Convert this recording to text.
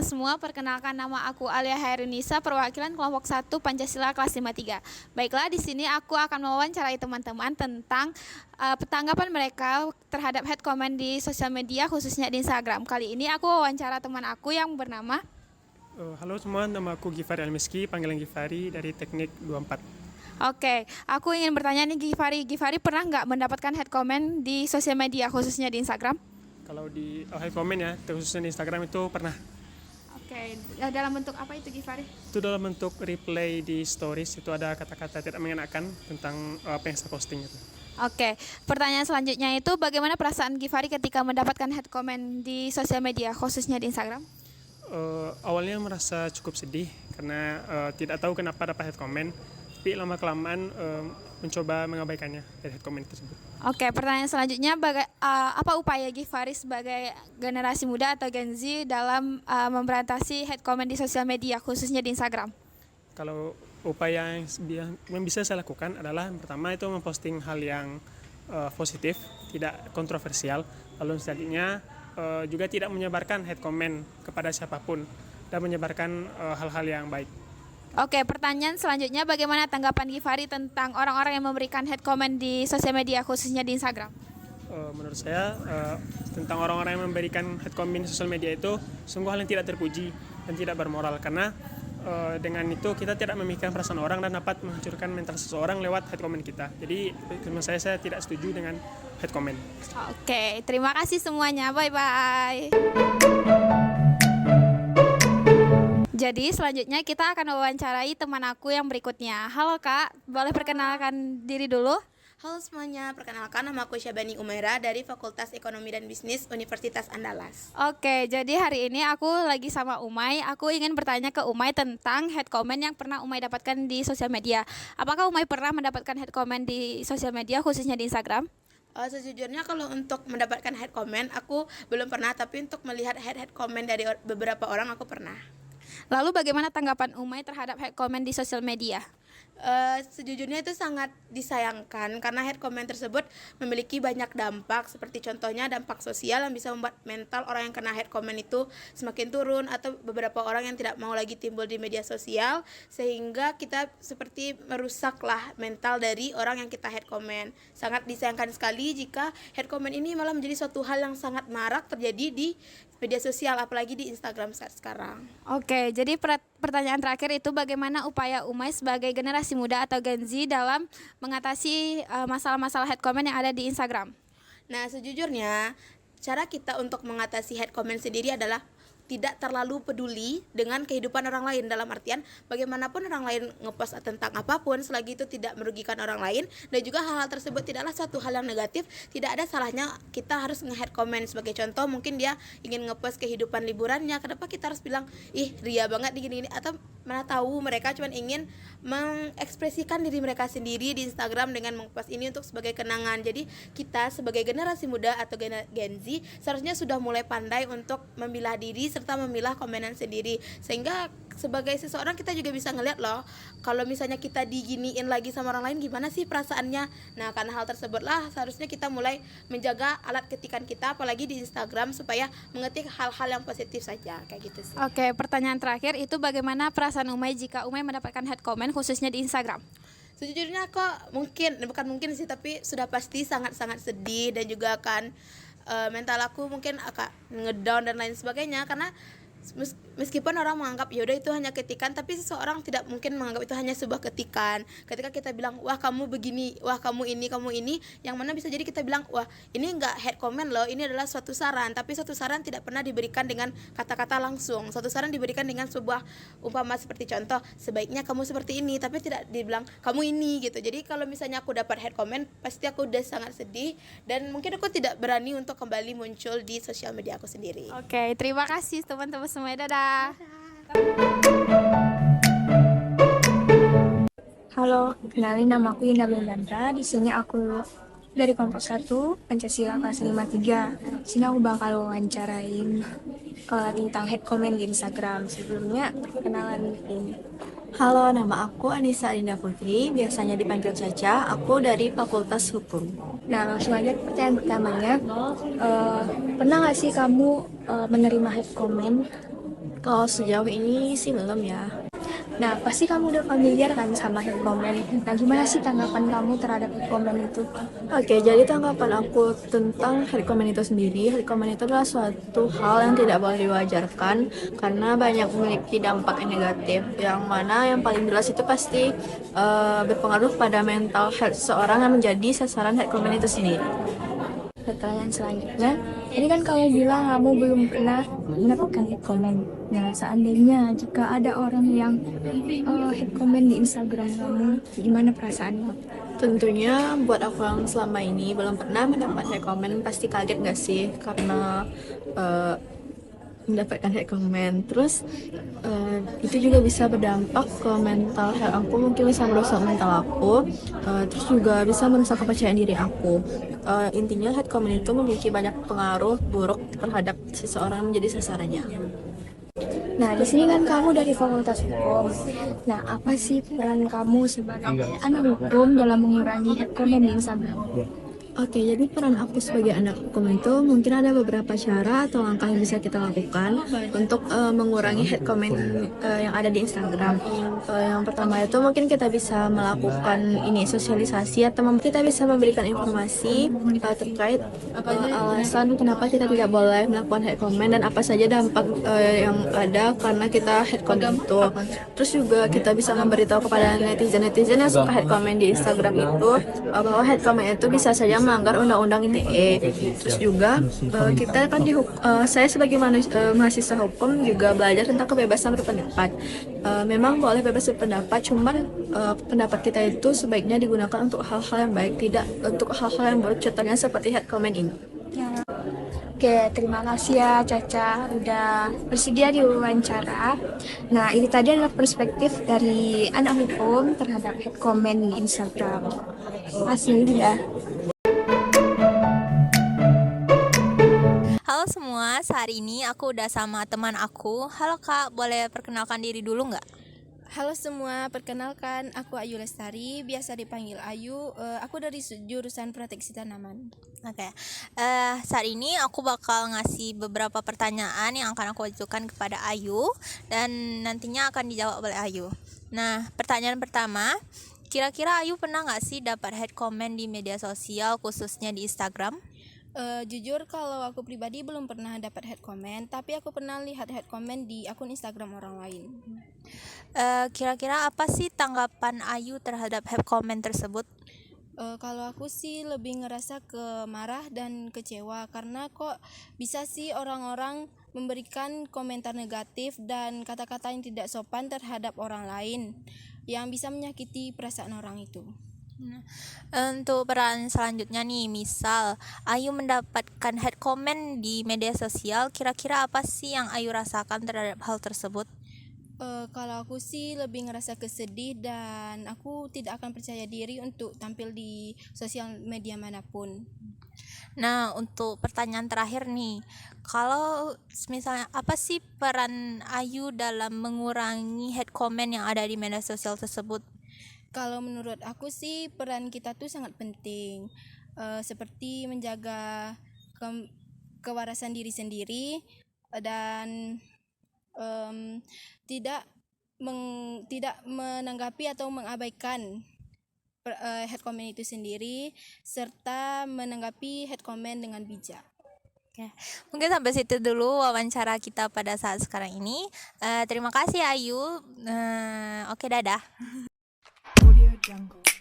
semua, perkenalkan nama aku Alia Hairunisa, perwakilan kelompok 1 Pancasila kelas 53. Baiklah, di sini aku akan mewawancarai teman-teman tentang tanggapan mereka terhadap head comment di sosial media, khususnya di Instagram. Kali ini aku wawancara teman aku yang bernama. Halo semua, nama aku Gifari Almiski, panggilan Gifari dari Teknik 24. Oke, aku ingin bertanya nih Gifari pernah nggak mendapatkan head comment di sosial media, khususnya di Instagram? Kalau di head comment ya, khususnya di Instagram itu pernah. Oke, dalam bentuk apa itu Gifari? Itu dalam bentuk replay di stories, itu ada kata-kata tidak mengenakan tentang apa yang saya posting itu. Oke, pertanyaan selanjutnya itu bagaimana perasaan Gifari ketika mendapatkan head comment di sosial media, khususnya di Instagram? Awalnya merasa cukup sedih karena tidak tahu kenapa dapat head comment, tapi lama-kelamaan mencoba mengabaikannya dari head comment tersebut. Oke, pertanyaan selanjutnya apa upaya Gifari sebagai generasi muda atau Gen Z dalam memberantas head comment di sosial media, khususnya di Instagram? Kalau upaya yang bisa saya lakukan adalah yang pertama itu memposting hal yang positif, tidak kontroversial. Lalu selanjutnya juga tidak menyebarkan head comment kepada siapapun dan menyebarkan hal-hal yang baik. Oke, pertanyaan selanjutnya bagaimana tanggapan Gifari tentang orang-orang yang memberikan head comment di sosial media, khususnya di Instagram? Menurut saya tentang orang-orang yang memberikan head comment di sosial media itu sungguh hal yang tidak terpuji dan tidak bermoral, karena dengan itu kita tidak memikirkan perasaan orang dan dapat menghancurkan mental seseorang lewat head comment kita. Jadi menurut saya tidak setuju dengan head comment. Oke, terima kasih semuanya. Bye-bye. Jadi selanjutnya kita akan mewawancarai teman aku yang berikutnya. Halo Kak, boleh perkenalkan diri dulu? Halo semuanya, perkenalkan nama aku Syabani Umaira dari Fakultas Ekonomi dan Bisnis Universitas Andalas. Oke, jadi hari ini aku lagi sama Umay. Aku ingin bertanya ke Umay tentang head comment yang pernah Umay dapatkan di sosial media. Apakah Umay pernah mendapatkan head comment di sosial media, khususnya di Instagram? Sejujurnya kalau untuk mendapatkan head comment aku belum pernah, tapi untuk melihat head comment dari beberapa orang aku pernah. Lalu bagaimana tanggapan Umay terhadap head comment di sosial media? Sejujurnya itu sangat disayangkan karena head comment tersebut memiliki banyak dampak, seperti contohnya dampak sosial yang bisa membuat mental orang yang kena head comment itu semakin turun, atau beberapa orang yang tidak mau lagi timbul di media sosial, sehingga kita seperti merusaklah mental dari orang yang kita head comment. Sangat disayangkan sekali jika head comment ini malah menjadi suatu hal yang sangat marak terjadi di media sosial, apalagi di Instagram saat sekarang. Oke, jadi pertanyaan terakhir itu bagaimana upaya Umay sebagai generasi muda atau Gen Z dalam mengatasi masalah-masalah head comment yang ada di Instagram? Nah, sejujurnya cara kita untuk mengatasi head comment sendiri adalah tidak terlalu peduli dengan kehidupan orang lain, dalam artian bagaimanapun orang lain ngepost tentang apapun, selagi itu tidak merugikan orang lain dan juga hal-hal tersebut tidaklah satu hal yang negatif, tidak ada salahnya kita harus nge-head comment. Sebagai contoh, mungkin dia ingin ngepost kehidupan liburannya, kenapa kita harus bilang ih ria banget gini-gini, atau mana tahu mereka cuma ingin mengekspresikan diri mereka sendiri di Instagram dengan ngepost ini untuk sebagai kenangan. Jadi kita sebagai generasi muda atau Gen Z seharusnya sudah mulai pandai untuk memilah diri serta memilah komenan sendiri, sehingga sebagai seseorang kita juga bisa ngeliat loh, kalau misalnya kita diginiin lagi sama orang lain gimana sih perasaannya. Nah, karena hal tersebut lah seharusnya kita mulai menjaga alat ketikan kita, apalagi di Instagram, supaya mengetik hal-hal yang positif saja, kayak gitu sih. Oke, pertanyaan terakhir itu bagaimana perasaan Umay jika Umay mendapatkan head comment khususnya di Instagram? Sejujurnya kok bukan mungkin sih, tapi sudah pasti sangat-sangat sedih, dan juga akan mental aku mungkin akan ngedown dan lain sebagainya, karena meskipun orang menganggap yaudah itu hanya ketikan, tapi seseorang tidak mungkin menganggap itu hanya sebuah ketikan. Ketika kita bilang wah kamu begini, wah kamu ini, yang mana bisa jadi kita bilang wah ini enggak head comment loh, ini adalah suatu saran. Tapi suatu saran tidak pernah diberikan dengan kata-kata langsung. Suatu saran diberikan dengan sebuah umpama, seperti contoh, sebaiknya kamu seperti ini, tapi tidak dibilang kamu ini gitu. Jadi kalau misalnya aku dapat head comment, pasti aku udah sangat sedih, dan mungkin aku tidak berani untuk kembali muncul di sosial media aku sendiri. Oke, terima kasih teman-teman semuanya. Dadah. Halo, kenalin nama aku Indah Belanda. Di sini aku dari kelompok 1 Pancasila kelas 53. Di sini aku bakal wawancarain tentang head comment di Instagram. Sebelumnya perkenalan ini. Halo, nama aku Anissa Alinda Putri, biasanya dipanggil Caca. Aku dari Fakultas Hukum. Nah, langsung aja ke pertanyaan pertamanya. Pernah nggak sih kamu menerima head comment? Kalau sejauh ini sih belum ya. Nah, pasti kamu udah familiar kan sama hate comment. Nah, gimana sih tanggapan kamu terhadap hate comment itu? Oke, jadi tanggapan aku tentang hate comment itu sendiri, hate comment itu adalah suatu hal yang tidak boleh diwajarkan karena banyak memiliki dampak yang negatif, yang mana yang paling jelas itu pasti berpengaruh pada mental health seseorang yang menjadi sasaran hate comment itu sendiri. Pertanyaan selanjutnya, ini kan kamu bilang kamu belum pernah mendapatkan hate comment. Nah, seandainya jika ada orang yang hate comment di Instagram kamu, gimana perasaanmu? Tentunya buat aku yang selama ini belum pernah mendapat hate comment pasti kaget gak sih karena mendapatkan hate comment. Terus itu juga bisa berdampak ke mental health aku, mungkin bisa merusak mental aku, terus juga bisa merusak kepercayaan diri aku. Intinya hate comment itu memiliki banyak pengaruh buruk terhadap seseorang yang menjadi sasarannya. Nah, di sini kan kamu dari Fakultas Hukum. Nah, apa sih peran kamu sebagai anak hukum dalam mengurangi hate comment di Instagram? Oke, jadi peran aku sebagai anak hukum itu mungkin ada beberapa cara atau langkah yang bisa kita lakukan untuk mengurangi hate comment yang ada di Instagram. Yang pertama itu mungkin kita bisa melakukan sosialisasi atau kita bisa memberikan informasi terkait alasan kenapa kita tidak boleh melakukan hate comment dan apa saja dampak yang ada karena kita hate comment itu. Terus juga kita bisa memberitahu kepada netizen-netizen yang suka hate comment di Instagram itu bahwa hate comment itu bisa saja melanggar undang-undang ITE. Terus juga kita kan saya sebagai mahasiswa hukum juga belajar tentang kebebasan berpendapat. Memang boleh bebas berpendapat, cuman pendapat kita itu sebaiknya digunakan untuk hal-hal yang baik, tidak untuk hal-hal yang buruk, contohnya seperti hate comment ini. Oke, terima kasih ya Caca udah bersedia diwawancara. Nah, ini tadi adalah perspektif dari anak hukum terhadap hate comment di Instagram. Terima kasih ya. Halo semua, sehari ini aku udah sama teman aku. Halo Kak, boleh perkenalkan diri dulu nggak? Halo semua, perkenalkan aku Ayu Lestari, biasa dipanggil Ayu. Aku dari jurusan proteksi tanaman. Oke, saat ini aku bakal ngasih beberapa pertanyaan yang akan aku ajukan kepada Ayu dan nantinya akan dijawab oleh Ayu. Nah, pertanyaan pertama, kira-kira Ayu pernah nggak sih dapat hate comment di media sosial khususnya di Instagram? Jujur kalau aku pribadi belum pernah dapat hate comment, tapi aku pernah lihat hate comment di akun Instagram orang lain. Kira-kira apa sih tanggapan Ayu terhadap hate comment tersebut? Kalau aku sih lebih ngerasa marah dan kecewa karena kok bisa sih orang-orang memberikan komentar negatif dan kata-kata yang tidak sopan terhadap orang lain yang bisa menyakiti perasaan orang itu. Untuk peran selanjutnya nih, misal Ayu mendapatkan hate comment di media sosial, kira-kira apa sih yang Ayu rasakan terhadap hal tersebut? Kalau aku sih lebih ngerasa kesedih dan aku tidak akan percaya diri untuk tampil di sosial media manapun. Nah, untuk pertanyaan terakhir nih, kalau misalnya apa sih peran Ayu dalam mengurangi hate comment yang ada di media sosial tersebut? Kalau menurut aku sih peran kita tuh sangat penting, seperti menjaga kewarasan diri sendiri dan tidak menanggapi atau mengabaikan hate comment itu sendiri serta menanggapi hate comment dengan bijak. Oke, mungkin sampai situ dulu wawancara kita pada saat sekarang ini. Terima kasih Ayu. Oke, dadah. Audio Jungle.